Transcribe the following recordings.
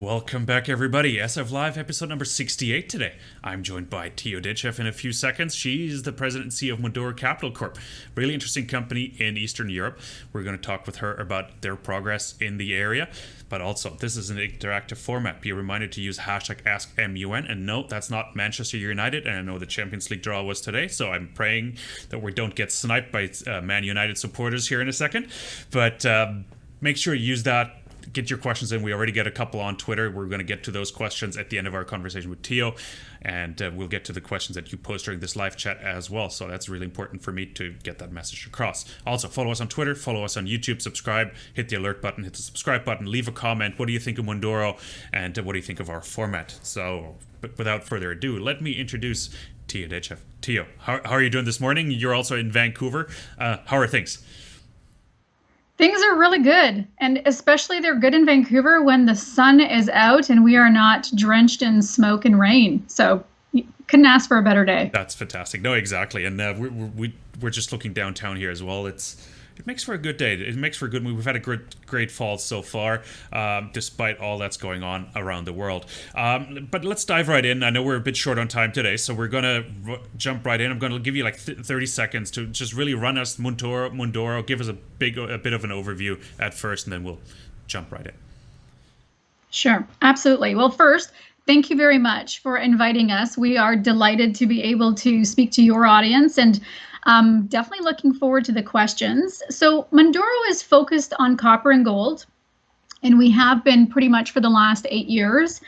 Welcome back, everybody. SF Live, episode number 68 today. I'm joined by Teo Dechev in a few seconds. She's the President and CEO of Mundoro Capital Corp. Really interesting company in Eastern Europe. We're going to talk with her about their progress in the area. But also, this is an interactive format. Be reminded to use hashtag AskMUN. And no, that's not Manchester United. And I know the Champions League draw was today, so I'm praying that we don't get sniped by Man United supporters here in a second. But make sure you use that. Get your questions in. We already get a couple on Twitter. We're going to get to those questions at the end of our conversation with Teo, and we'll get to the questions that you post during this live chat as well. So that's really important for me to get that message across. Also, follow us on Twitter, follow us on YouTube, subscribe, hit the alert button, hit the subscribe button, leave a comment. What do you think of Mundoro, and what do you think of our format? So, but without further ado, let me introduce Teo Dechev. Teo, how are you doing this morning? You're also in Vancouver. How are things? Things are really good, and especially they're good in Vancouver when the sun is out and we are not drenched in smoke and rain. So you couldn't ask for a better day. That's fantastic. No, exactly. And we're just looking downtown here as well. It makes for a good day. It makes for a good move. We've had a great fall so far, despite all that's going on around the world. But let's dive right in. I know we're a bit short on time today, so we're going to jump right in. I'm going to give you like 30 seconds to just really run us Mundoro, give us a bit of an overview at first, and then we'll jump right in. Sure, absolutely. Well, first, thank you very much for inviting us. We are delighted to be able to speak to your audience, and definitely looking forward to the questions. So Mundoro is focused on copper and gold, and we have been pretty much for the last 8 years.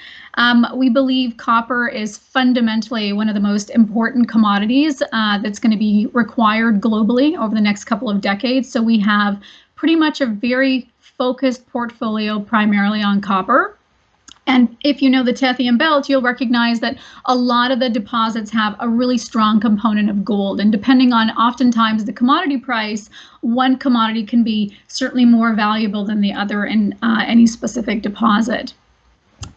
We believe copper is fundamentally one of the most important commodities that's going to be required globally over the next couple of decades. So we have pretty much a very focused portfolio primarily on copper. And if you know the Tethyan Belt, you'll recognize that a lot of the deposits have a really strong component of gold. And depending on oftentimes the commodity price, one commodity can be certainly more valuable than the other in any specific deposit.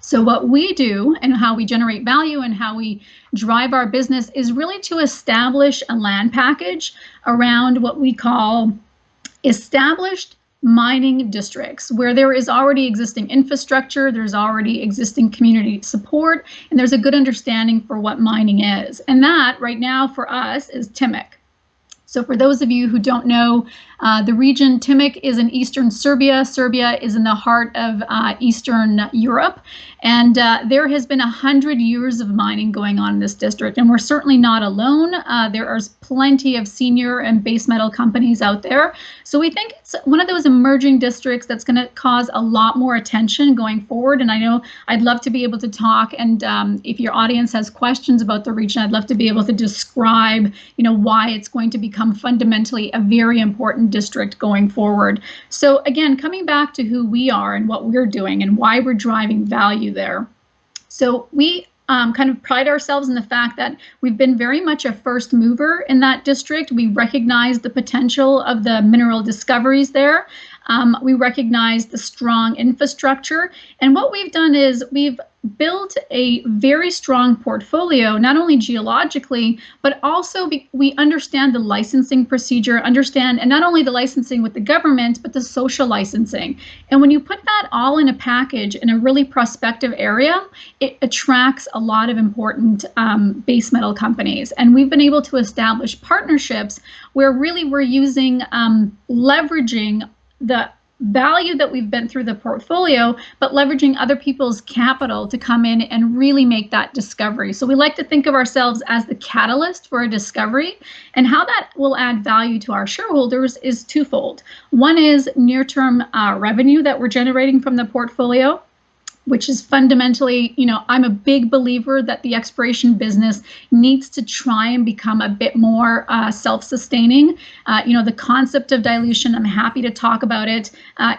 So what we do and how we generate value and how we drive our business is really to establish a land package around what we call established mining districts where there is already existing infrastructure, there's already existing community support, and there's a good understanding for what mining is. And that right now for us is Timok. So for those of you who don't know the region, Timok is in eastern Serbia. Serbia is in the heart of Eastern Europe. And there has been 100 years of mining going on in this district. And we're certainly not alone. There are plenty of senior and base metal companies out there. So we think it's one of those emerging districts that's going to cause a lot more attention going forward. And I know I'd love to be able to talk. And if your audience has questions about the region, I'd love to be able to describe, why it's going to become fundamentally a very important district going forward. So again, coming back to who we are and what we're doing and why we're driving value there. So we kind of pride ourselves in the fact that we've been very much a first mover in that district. We recognize the potential of the mineral discoveries there. We recognize the strong infrastructure. And what we've done is we've built a very strong portfolio, not only geologically, but also we understand the licensing procedure, and not only the licensing with the government, but the social licensing. And when you put that all in a package in a really prospective area, it attracts a lot of important base metal companies. And we've been able to establish partnerships where really we're using, leveraging the value that we've been through the portfolio, but leveraging other people's capital to come in and really make that discovery. So we like to think of ourselves as the catalyst for a discovery, and how that will add value to our shareholders is twofold. One is near-term revenue that we're generating from the portfolio, which is fundamentally, I'm a big believer that the exploration business needs to try and become a bit more self-sustaining. The concept of dilution, I'm happy to talk about it,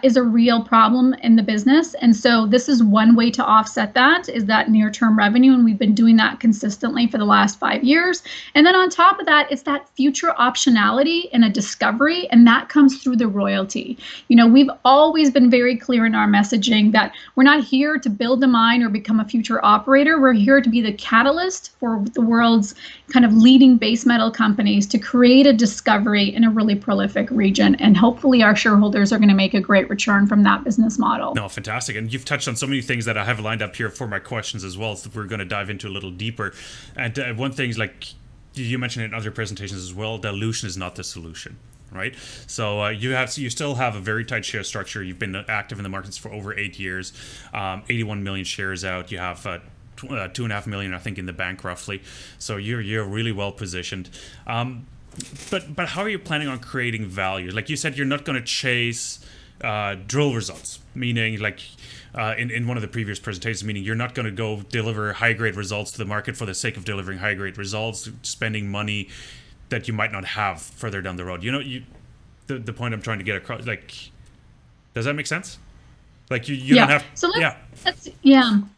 is a real problem in the business. And so this is one way to offset that, is that near-term revenue. And we've been doing that consistently for the last 5 years. And then on top of that, it's that future optionality in a discovery, and that comes through the royalty. We've always been very clear in our messaging that we're not here to build a mine or become a future operator. We're here to be the catalyst for the world's kind of leading base metal companies to create a discovery in a really prolific region. And hopefully our shareholders are going to make a great return from that business model. No, fantastic. And you've touched on so many things that I have lined up here for my questions as well, so we're going to dive into a little deeper. And one thing is, like you mentioned in other presentations as well, dilution is not the solution. Right, so you still have a very tight share structure. You've been active in the markets for over 8 years, 81 million shares out. You have 2.5 million, I think, in the bank roughly. So you're really well positioned. But how are you planning on creating value? Like you said, you're not going to chase drill results, meaning like in one of the previous presentations, meaning you're not going to go deliver high grade results to the market for the sake of delivering high grade results, spending money that you might not have further down the road. You know, the point I'm trying to get across, like, does that make sense? Like you don't have. So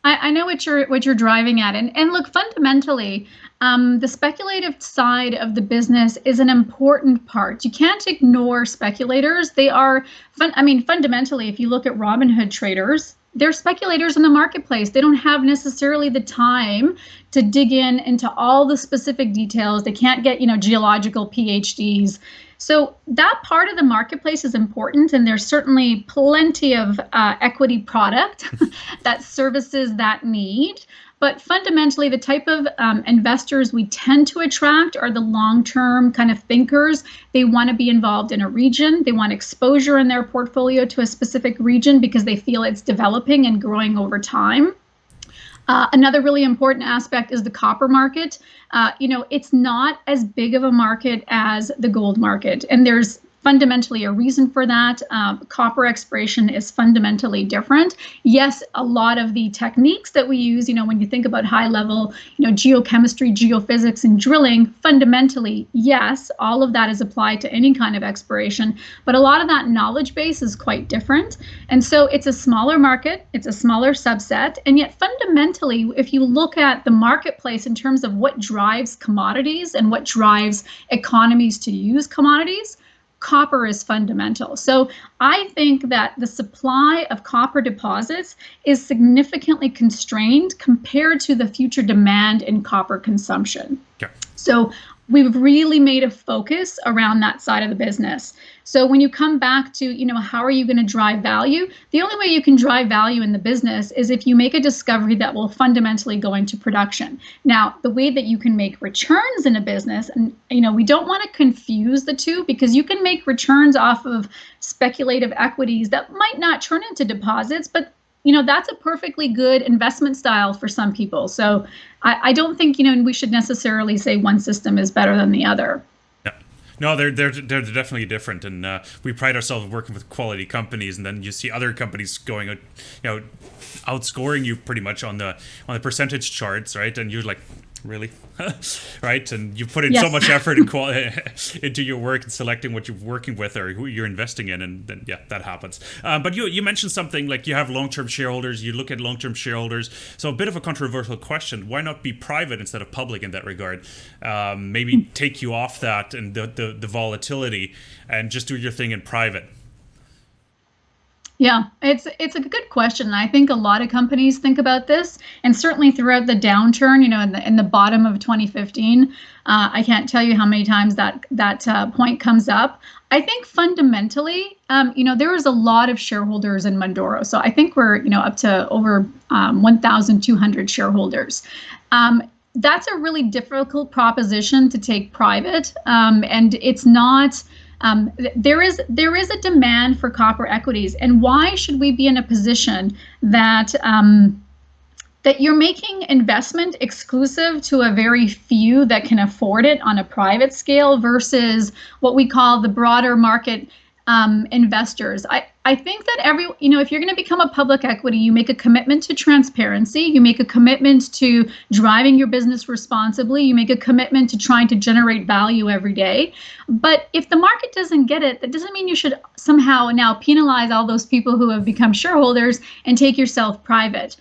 I know what you're driving at, and look, fundamentally, the speculative side of the business is an important part. You can't ignore speculators. They are fundamentally, if you look at Robinhood traders, they're speculators in the marketplace. They don't have necessarily the time to dig into all the specific details. They can't get, geological PhDs. So that part of the marketplace is important, and there's certainly plenty of equity product that services that need. But fundamentally, the type of investors we tend to attract are the long-term kind of thinkers. They want to be involved in a region. They want exposure in their portfolio to a specific region because they feel it's developing and growing over time. Another really important aspect is the copper market. It's not as big of a market as the gold market, and there's fundamentally a reason for that. Copper exploration is fundamentally different. Yes, a lot of the techniques that we use, when you think about high level, geochemistry, geophysics, and drilling, fundamentally, yes, all of that is applied to any kind of exploration, but a lot of that knowledge base is quite different. And so it's a smaller market, it's a smaller subset, and yet fundamentally, if you look at the marketplace in terms of what drives commodities and what drives economies to use commodities, copper is fundamental. So I think that the supply of copper deposits is significantly constrained compared to the future demand in copper consumption. Yeah. So we've really made a focus around that side of the business. So when you come back to, how are you going to drive value? The only way you can drive value in the business is if you make a discovery that will fundamentally go into production. Now, the way that you can make returns in a business, and, we don't want to confuse the two, because you can make returns off of speculative equities that might not turn into deposits, but that's a perfectly good investment style for some people. So I don't think, we should necessarily say one system is better than the other. Yeah. No, they're definitely different. And we pride ourselves on working with quality companies. And then you see other companies going, outscoring you pretty much on the percentage charts, right? And you're like, really? Right? And you put in so much effort and into your work and selecting what you're working with or who you're investing in, and then that happens. But you mentioned something like you have long-term shareholders. You look at long-term shareholders. So a bit of a controversial question: why not be private instead of public in that regard? Maybe take you off that and the volatility, and just do your thing in private. Yeah, it's a good question. I think a lot of companies think about this, and certainly throughout the downturn, in the bottom of 2015, I can't tell you how many times that point comes up. I think fundamentally, there was a lot of shareholders in Mundoro, so I think we're up to over 1,200 shareholders. That's a really difficult proposition to take private, and it's not. There is a demand for copper equities, and why should we be in a position that that you're making investment exclusive to a very few that can afford it on a private scale versus what we call the broader market investors? I think that if you're going to become a public equity, you make a commitment to transparency, you make a commitment to driving your business responsibly, you make a commitment to trying to generate value every day. But if the market doesn't get it, that doesn't mean you should somehow now penalize all those people who have become shareholders and take yourself private.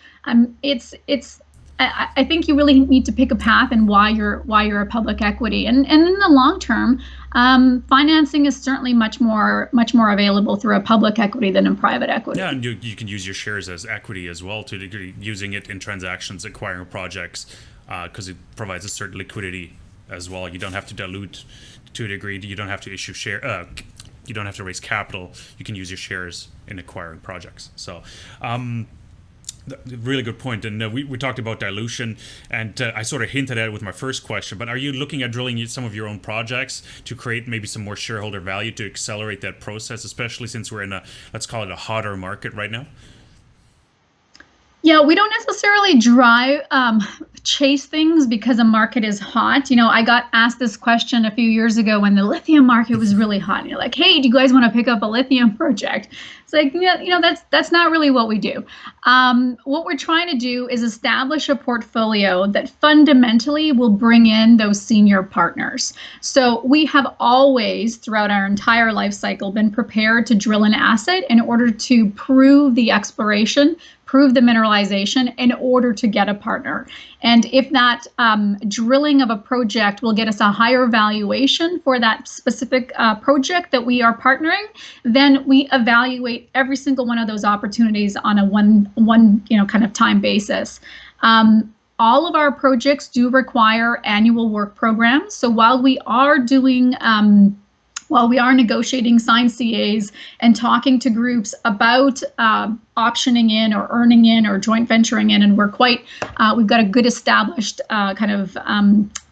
I think you really need to pick a path and why you're a public equity. And in the long term, financing is certainly much more available through a public equity than in private equity. Yeah, and you can use your shares as equity as well to a degree, using it in transactions, acquiring projects, because it provides a certain liquidity as well. You don't have to dilute to a degree. You don't have to issue share. You don't have to raise capital. You can use your shares in acquiring projects. So. Really good point. And we talked about dilution, and I sort of hinted at it with my first question, but are you looking at drilling some of your own projects to create maybe some more shareholder value to accelerate that process, especially since we're in a, let's call it a hotter market right now? Yeah, we don't necessarily chase things because a market is hot. I got asked this question a few years ago when the lithium market was really hot. And you're like, hey, do you guys want to pick up a lithium project? It's like, yeah, that's not really what we do. What we're trying to do is establish a portfolio that fundamentally will bring in those senior partners. So we have always, throughout our entire life cycle, been prepared to drill an asset in order to prove the exploration, prove the mineralization in order to get a partner. And if that drilling of a project will get us a higher valuation for that specific project that we are partnering, then we evaluate every single one of those opportunities on a one kind of time basis. All of our projects do require annual work programs. So while we are negotiating signed CAs and talking to groups about optioning in or earning in or joint venturing in, and we've got a good established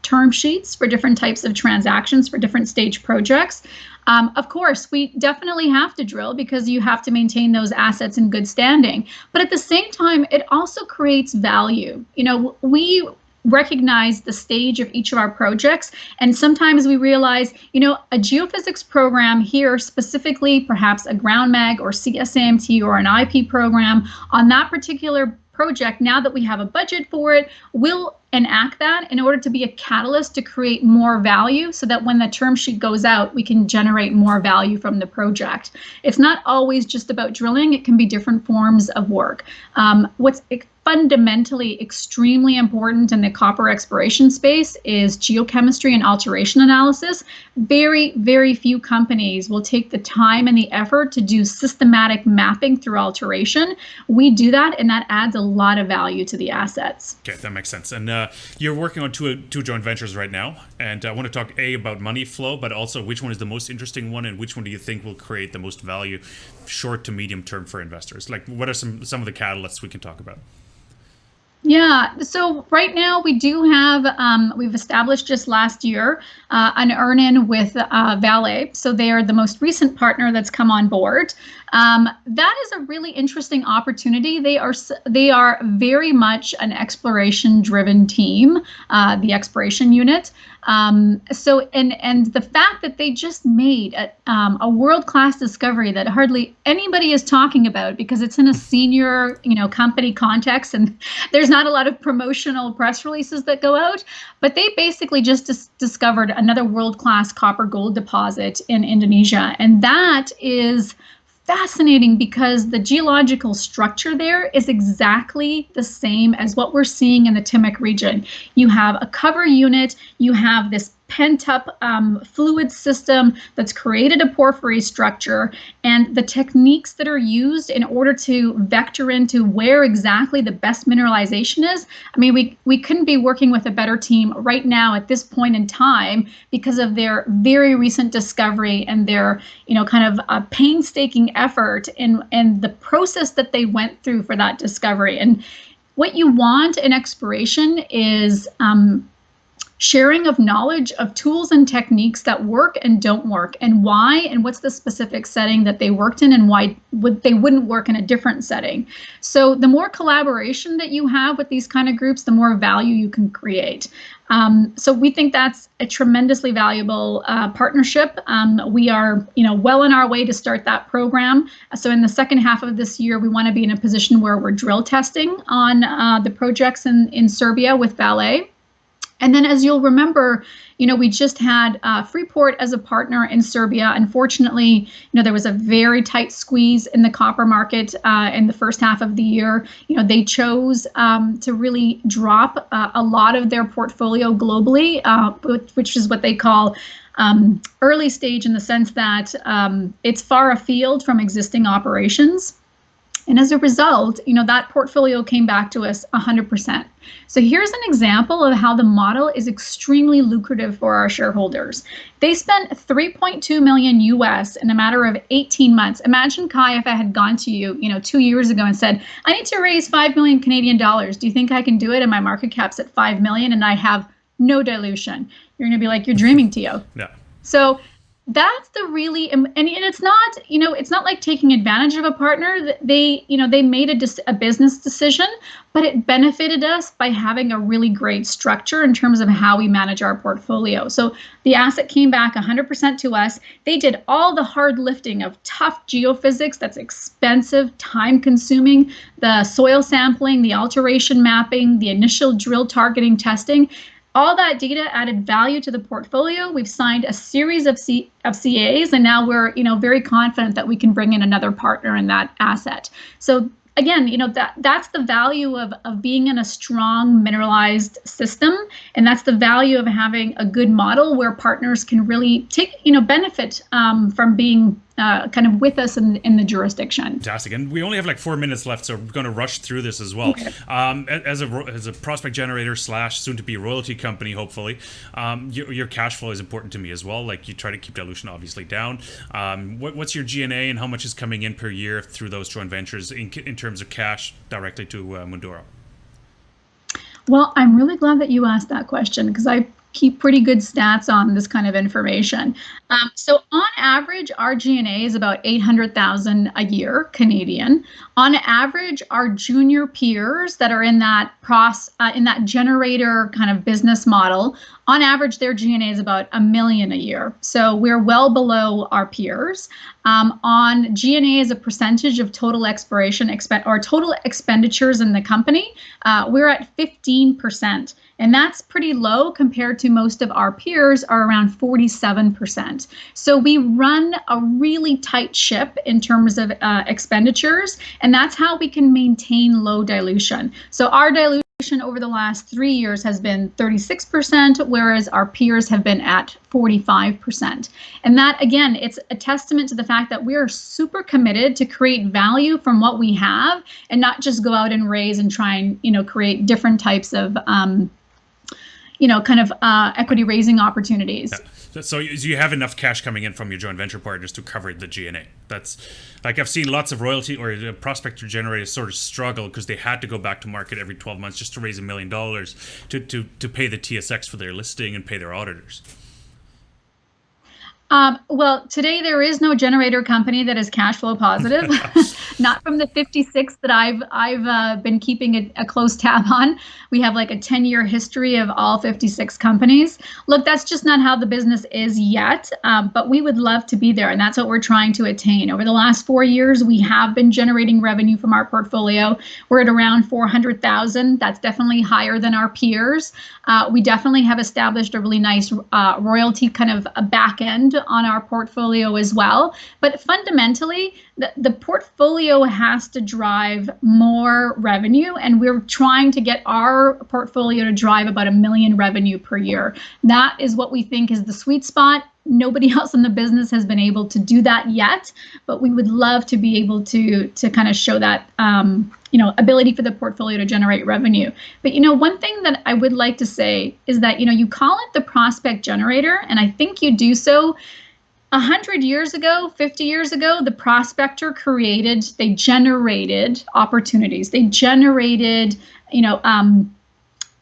term sheets for different types of transactions for different stage projects. Of course, we definitely have to drill because you have to maintain those assets in good standing. But at the same time, it also creates value. We recognize the stage of each of our projects, and sometimes we realize, a geophysics program here, specifically perhaps a ground mag or CSAMT or an IP program on that particular project, now that we have a budget for it, we'll enact that in order to be a catalyst to create more value so that when the term sheet goes out, we can generate more value from the project. It's not always just about drilling. It can be different forms of work. What's fundamentally extremely important in the copper exploration space is geochemistry and alteration analysis. Very, very few companies will take the time and the effort to do systematic mapping through alteration. We do that, and that adds a lot of value to the assets. Okay, that makes sense. And you're working on two joint ventures right now, and I want to talk about money flow, but also which one is the most interesting one, and which one do you think will create the most value short to medium term for investors? Like, what are some of the catalysts we can talk about? Yeah, so right now we do have, we've established just last year an earn-in with VALE. So they are the most recent partner that's come on board. That is a really interesting opportunity. They are very much an exploration-driven team, the exploration unit. So the fact that they just made a world-class discovery that hardly anybody is talking about because it's in a senior, company context, and there's not a lot of promotional press releases that go out, but they basically just discovered another world-class copper gold deposit in Indonesia, and that is fascinating because the geological structure there is exactly the same as what we're seeing in the Timok region. You have a cover unit, you have this pent-up fluid system that's created a porphyry structure, and the techniques that are used in order to vector into where exactly the best mineralization is. I mean, we couldn't be working with a better team right now at this point in time because of their very recent discovery and their, kind of painstaking effort in the process that they went through for that discovery. And what you want in exploration is sharing of knowledge of tools and techniques that work and don't work, and why, and what's the specific setting that they worked in, and why they wouldn't work in a different setting. So the more collaboration that you have with these kind of groups, the more value you can create. So we think that's a tremendously valuable partnership. We are, well on our way to start that program. So in the second half of this year, we want to be in a position where we're drill testing on the projects in Serbia with VALE. And then, as you'll remember, we just had Freeport as a partner in Serbia. Unfortunately, there was a very tight squeeze in the copper market in the first half of the year. They chose to really drop a lot of their portfolio globally, which is what they call early stage, in the sense that it's far afield from existing operations. And as a result, that portfolio came back to us 100%. So here's an example of how the model is extremely lucrative for our shareholders. They spent $3.2 million US in a matter of 18 months. Imagine, Kai, if I had gone to you, 2 years ago and said, I need to raise 5 million Canadian dollars. Do you think I can do it? And my market cap's at 5 million and I have no dilution. You're going to be like, you're dreaming, Teo. Yeah. So that's the really, and it's not, it's not like taking advantage of a partner. They made a business decision, but it benefited us by having a really great structure in terms of how we manage our portfolio. So the asset came back 100% to us. They did all the hard lifting of tough geophysics that's expensive, time consuming, the soil sampling, the alteration mapping, the initial drill targeting testing. All that data added value to the portfolio. We've signed a series of CAs, and now we're very confident that we can bring in another partner in that asset. So again, that's the value of being in a strong mineralized system, and that's the value of having a good model where partners can really take benefit from being kind of with us in the jurisdiction. Fantastic. And we only have like 4 minutes left, so we're going to rush through this as well. Okay. As a prospect generator / soon to be royalty company, hopefully, your cash flow is important to me as well. Like, you try to keep dilution obviously down. What's your G&A and how much is coming in per year through those joint ventures in terms of cash directly to Mundoro? Well, I'm really glad that you asked that question, because I keep pretty good stats on this kind of information. So on average, our G&A is about 800,000 a year Canadian. On average, our junior peers that are in that generator kind of business model, on average, their G&A is about $1 million a year. So we're well below our peers. On G&A as a percentage of total total expenditures in the company, we're at 15%. And that's pretty low compared to most of our peers are around 47%. So we run a really tight ship in terms of expenditures, and that's how we can maintain low dilution. So our dilution over the last 3 years has been 36%, whereas our peers have been at 45%. And that, again, it's a testament to the fact that we are super committed to create value from what we have and not just go out and raise and try and, create different types of equity raising opportunities. Yeah. So you have enough cash coming in from your joint venture partners to cover the G&A. That's, like, I've seen lots of royalty or prospector generators sort of struggle because they had to go back to market every 12 months just to raise $1 million to pay the TSX for their listing and pay their auditors. Well, today there is no generator company that is cash flow positive, not from the 56 that I've been keeping a close tab on. We have like a 10-year history of all 56 companies. Look, that's just not how the business is yet, but we would love to be there, and that's what we're trying to attain. Over the last 4 years, we have been generating revenue from our portfolio. We're at around 400,000. That's definitely higher than our peers. We definitely have established a really nice royalty kind of a back end on our portfolio as well. But fundamentally, the portfolio has to drive more revenue, and we're trying to get our portfolio to drive about $1 million revenue per year. That is what we think is the sweet spot. Nobody else in the business has been able to do that yet, but we would love to be able to kind of show that ability for the portfolio to generate revenue. But one thing that I would like to say is that you call it the prospect generator, and I think you do so. 100 years ago, 50 years ago, the prospector they generated opportunities. They generated,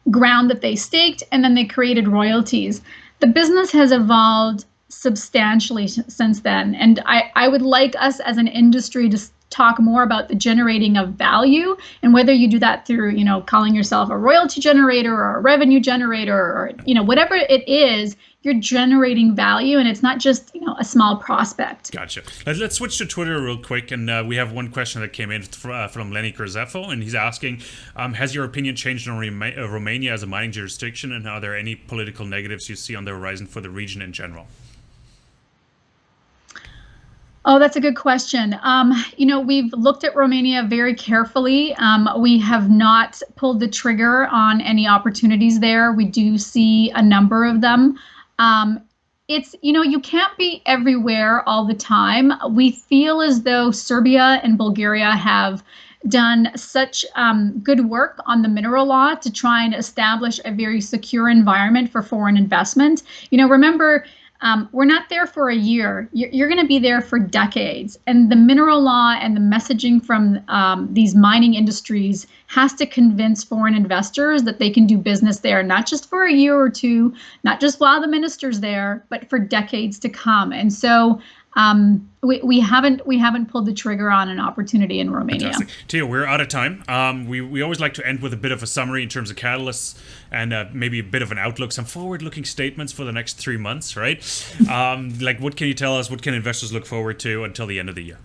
ground that they staked, and then they created royalties. The business has evolved substantially since then. And I would like us as an industry to talk more about the generating of value, and whether you do that through, calling yourself a royalty generator or a revenue generator or, whatever it is, you're generating value, and it's not just a small prospect. Gotcha. Let's switch to Twitter real quick, and we have one question that came in from Lenny Kurzeffel, and he's asking, has your opinion changed on Romania as a mining jurisdiction, and are there any political negatives you see on the horizon for the region in general? Oh, that's a good question. We've looked at Romania very carefully. We have not pulled the trigger on any opportunities there. We do see a number of them. It's, you can't be everywhere all the time. We feel as though Serbia and Bulgaria have done such good work on the mineral law to try and establish a very secure environment for foreign investment. Remember, we're not there for a year. You're going to be there for decades. And the mineral law and the messaging from these mining industries has to convince foreign investors that they can do business there, not just for a year or two, not just while the minister's there, but for decades to come. And so we haven't pulled the trigger on an opportunity in Romania. Fantastic. Teo, we're out of time. We always like to end with a bit of a summary in terms of catalysts and maybe a bit of an outlook, some forward-looking statements for the next 3 months, right? What can you tell us? What can investors look forward to until the end of the year?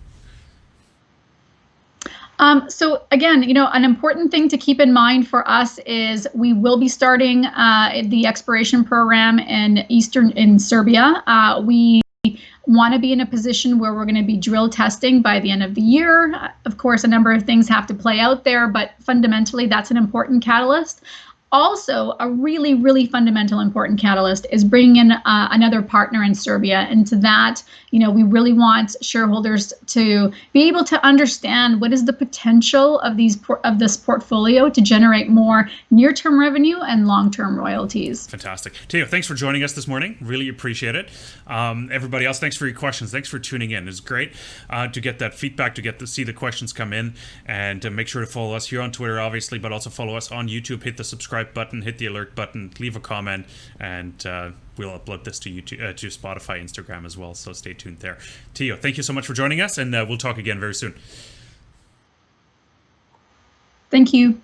So again, an important thing to keep in mind for us is we will be starting the exploration program in Serbia. We want to be in a position where we're going to be drill testing by the end of the year. Of course, a number of things have to play out there, but fundamentally, that's an important catalyst. Also, a really, really fundamental important catalyst is bringing in another partner in Serbia. And to that, we really want shareholders to be able to understand what is the potential of this portfolio to generate more near-term revenue and long-term royalties. Fantastic. Teo, thanks for joining us this morning. Really appreciate it. Everybody else, thanks for your questions. Thanks for tuning in. It's great to get that feedback, to see the questions come in, and make sure to follow us here on Twitter, obviously, but also follow us on YouTube. Hit the subscribe button, hit the alert button, leave a comment, and we'll upload this to YouTube, to Spotify, Instagram as well. So stay tuned there. Teo, thank you so much for joining us, and we'll talk again very soon. Thank you.